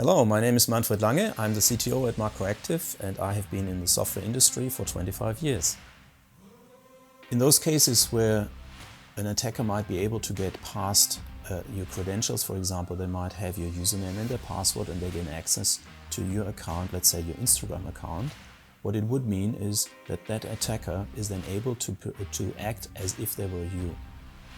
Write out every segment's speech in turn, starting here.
Hello, my name is Manfred Lange. I'm the CTO at MacroActive and I have been in the software industry for 25 years. In those cases where an attacker might be able to get past your credentials, for example, they might have your username and their password and they gain access to your account, let's say your Instagram account. What it would mean is that that attacker is then able to act as if they were you.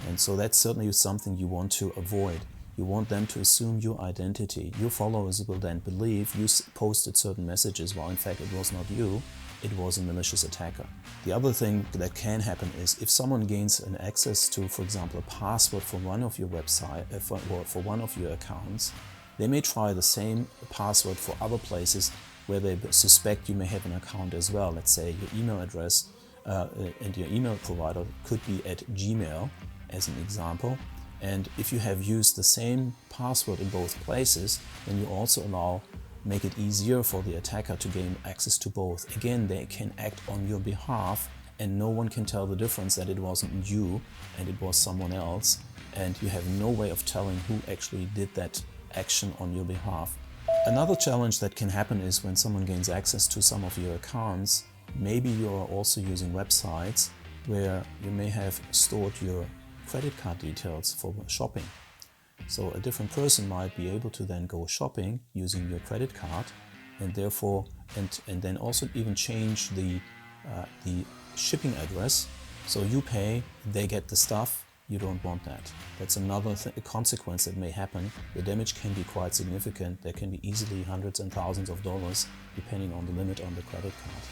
And so that's certainly something you want to avoid. You want them to assume your identity. Your followers will then believe you posted certain messages while in fact it was not you, it was a malicious attacker. The other thing that can happen is if someone gains an access to, for example, a password for one of your website, for one of your accounts, they may try the same password for other places where they suspect you may have an account as well. Let's say your email address and your email provider could be at Gmail as an example. And if you have used the same password in both places, then you also make it easier for the attacker to gain access to both. Again, they can act on your behalf and no one can tell the difference that it wasn't you and it was someone else. And you have no way of telling who actually did that action on your behalf. Another challenge that can happen is when someone gains access to some of your accounts, maybe you are also using websites where you may have stored your credit card details for shopping. So a different person might be able to then go shopping using your credit card and therefore and then also even change the shipping address. So you pay, they get the stuff, you don't want that. That's another consequence that may happen. The damage can be quite significant. There can be easily hundreds and thousands of dollars depending on the limit on the credit card.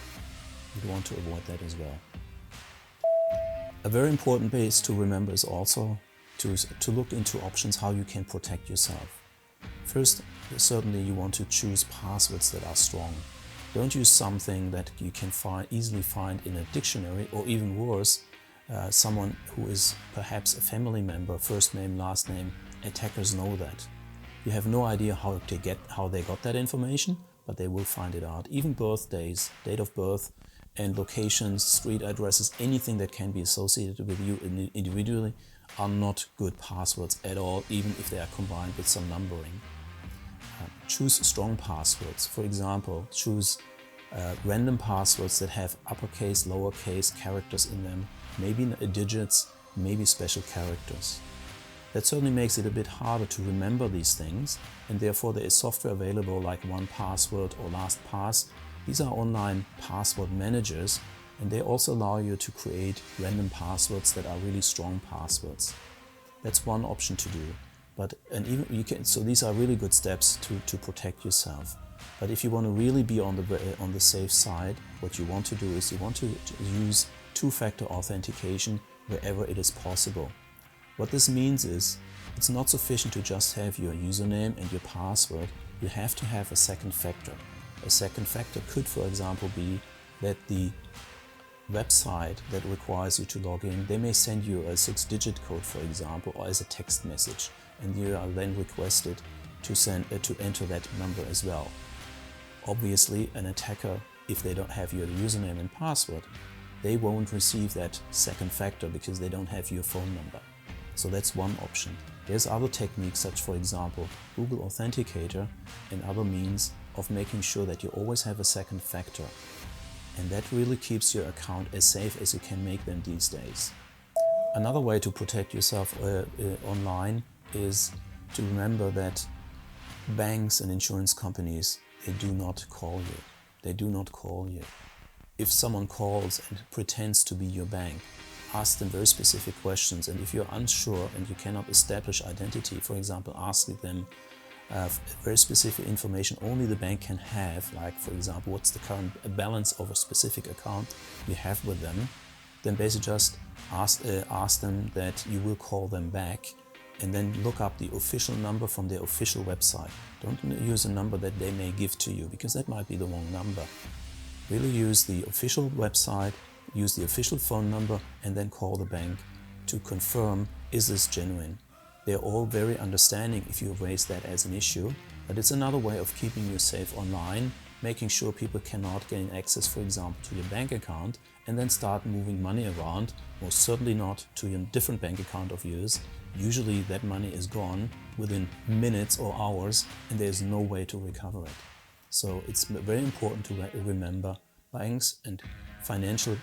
You'd want to avoid that as well. A very important base to remember is also to look into options how you can protect yourself. First, certainly you want to choose passwords that are strong. Don't use something that you can easily find in a dictionary, or even worse, someone who is perhaps a family member, first name, last name. Attackers know that. You have no idea how they got that information, but they will find it out. Even birthdays, date of birth, and locations, street addresses, anything that can be associated with you individually are not good passwords at all, even if they are combined with some numbering. Choose strong passwords. For example, choose random passwords that have uppercase, lowercase characters in them, maybe digits, maybe special characters. That certainly makes it a bit harder to remember these things, and therefore there is software available like 1Password or LastPass. These are online password managers, and they also allow you to create random passwords that are really strong passwords. That's one option to do. So these are really good steps to protect yourself. But if you want to really be on the safe side, what you want to do is you want to use two-factor authentication wherever it is possible. What this means is it's not sufficient to just have your username and your password. You have to have a second factor. A second factor could, for example, be that the website that requires you to log in, they may send you a 6-digit code, for example, or as a text message, and you are then requested to enter that number as well. Obviously, an attacker, if they don't have your username and password, they won't receive that second factor because they don't have your phone number. So that's one option. There's other techniques, such for example Google Authenticator and other means of making sure that you always have a second factor. And that really keeps your account as safe as you can make them these days. Another way to protect yourself online is to remember that banks and insurance companies, they do not call you. They do not call you. If someone calls and pretends to be your bank, ask them very specific questions, and if you're unsure and you cannot establish identity, for example, ask them very specific information only the bank can have, like for example, what's the current balance of a specific account you have with them, then basically just ask them that you will call them back, and then look up the official number from their official website. Don't use a number that they may give to you, because that might be the wrong number. Really use the official website, use the official phone number, and then call the bank to confirm, is this genuine? They're all very understanding if you raise that as an issue, but it's another way of keeping you safe online, making sure people cannot gain access, for example, to your bank account and then start moving money around, most certainly not to a different bank account of yours, usually that money is gone within minutes or hours and there's no way to recover it. So it's very important to remember banks and financial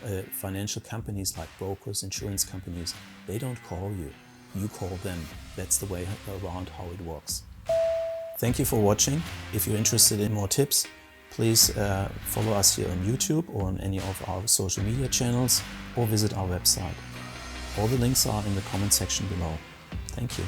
companies like brokers, insurance companies, they don't call you, you call them. That's the way around how it works. Thank you for watching. If you're interested in more tips, please follow us here on YouTube or on any of our social media channels or visit our website. All the links are in the comment section below. Thank you.